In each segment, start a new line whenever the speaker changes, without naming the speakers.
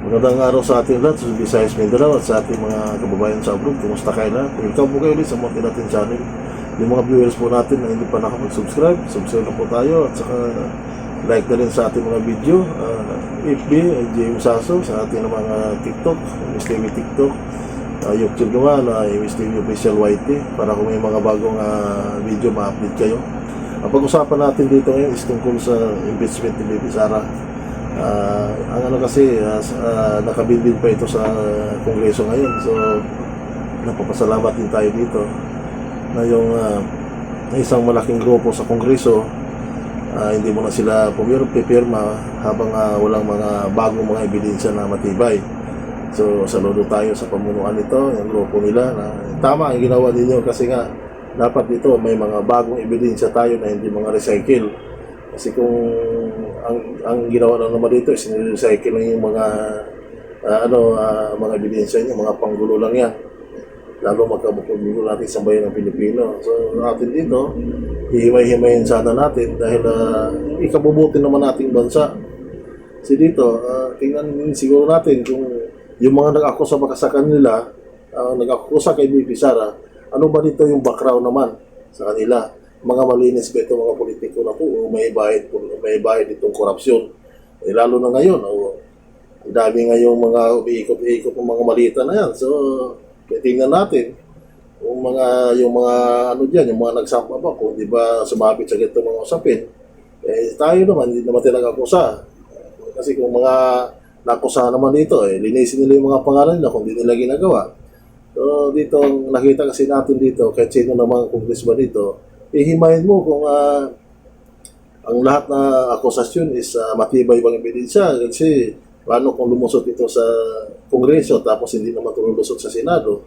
Magandang araw sa ating lahat, sa Visayas Mindanao at sa ating mga kababayan sa abroad. Kumusta kayo lahat? Welcome po kayo ulit sa Monty natin channel. Yung mga viewers po natin na hindi pa nakapag-subscribe, subscribe na po tayo at saka like na rin sa ating mga video. FB, James Sasso, sa ating mga TikTok, Miss TV TikTok, YouTube naman, Miss TV Official YT, para kung may mga bagong video ma-update kayo. Ang pag-usapan natin dito ngayon is tungkol sa impeachment ni Bibi Sara. Ang ano kasi, nakabilbil pa ito sa Kongreso ngayon. So, napapasalamat din tayo dito na yung isang malaking grupo sa Kongreso, hindi mo na sila pipirma habang walang mga bagong mga ebidensya na matibay. So, saludo tayo sa pamunuan nito, yung grupo nila. Tama ang ginawa ninyo kasi nga, dapat dito may mga bagong ebidensya tayo na hindi mga recycle. Kasi kung ang ginawa lang naman dito is recycle lang yung mga mga ebidensya niya, mga panggulo lang yan. Lalo magkabukulo natin sa bayan ng Pilipino. So natin dito, hihimay-himayin sana natin dahil ikabubuti naman nating bansa. Kasi dito, tingnan siguro natin kung yung mga nag-akusa sa kanila, nag-akusa kay Bibi Sara, ano ba dito yung background naman sa kanila? Mga malinis ba ito mga politiko na po o may bayad itong korupsyon? Lalo na ngayon, ang dami ngayong mga umiikot-ikot ng mga malita na yan. So, tingnan natin yung mga ano diyan, yung mga nagsampa ba kung di ba sumabit sa ganitong mga usapin. Tayo naman hindi naman talaga akusa. Kasi kung mga nakusahan naman dito, linisin nila yung mga pangalan nila kung di nila ginagawa. So, dito, nakita kasi natin dito, kahit sino namang congressman dito, ihimayin mo kung ang lahat na akusasyon is matibay bang ebidensya. Kasi, paano kung lumusot ito sa Kongreso tapos hindi naman lumusot sa Senado?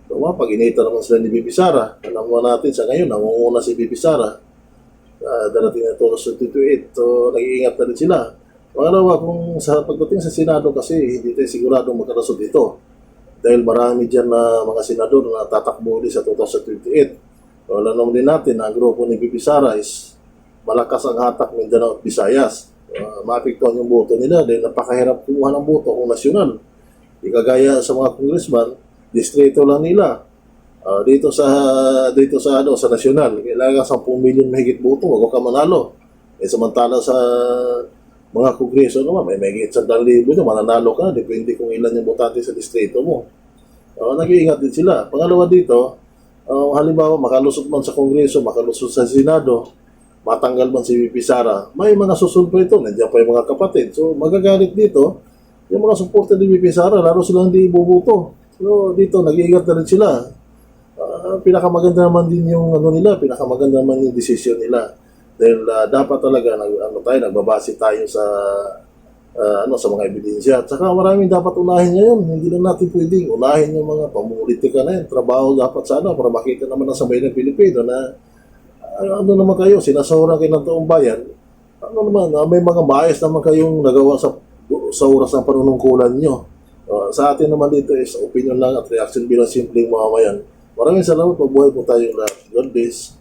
So, pag-inita naman sila ni Bibi Sara. Alam mo natin sa ngayon, nangunguna si Bibi Sara. Darating na ito sa 28. So, nag-iingat na rin sila. Pangalawa, kung sa pagdating sa Senado kasi, hindi tayo siguradong magkarasot ito. Dahil marami dyan na mga senador na tatakbo ulit sa 2028. So, alam naman din natin na ang grupo ni Bibi Sara is malakas ang hatak Mindanao at Visayas. Maapektuhan yung boto nila dahil napakahirap kumuha ng boto kung nasyonal. Di kagaya sa mga congressman, distrito lang nila. Dito sa nasyonal, kailangan 10 milyon mahigit boto, wag ka manalo. Samantala sa mga kongreso naman, may mahigit 100,000 na mananalo ka, depende kung ilan yung botante sa distrito mo. Nag-iingat din sila. Pangalawa dito, halimbawa makalusot man sa kongreso, makalusot sa senado, matanggal man si Bibi Sara, may mga susunod ito, nandiyan pa yung mga kapatid. So magagalit dito, yung mga suporta ni Bibi Sara, lalo silang hindi ibubuto. So dito, nag-iingat na rin sila. Pinakamaganda naman din yung pinakamaganda naman yung decision nila. Dahil dapat talaga nagbabase tayo sa sa mga ebidensya. At saka maraming dapat unahin ngayon. Hindi lang natin pwedeng unahin yung mga pamumulitika na yun. Trabaho dapat sana para makita naman ng sabay ng Pilipino na naman kayo, sinasahura kayo ng taong bayan. May mga bias naman kayong nagawa sa oras ng panunungkulan nyo. Sa atin naman dito is opinion lang at reaction bilang simpleng mamamayan. Maraming salamat, mabuhay po tayong lahat. God bless.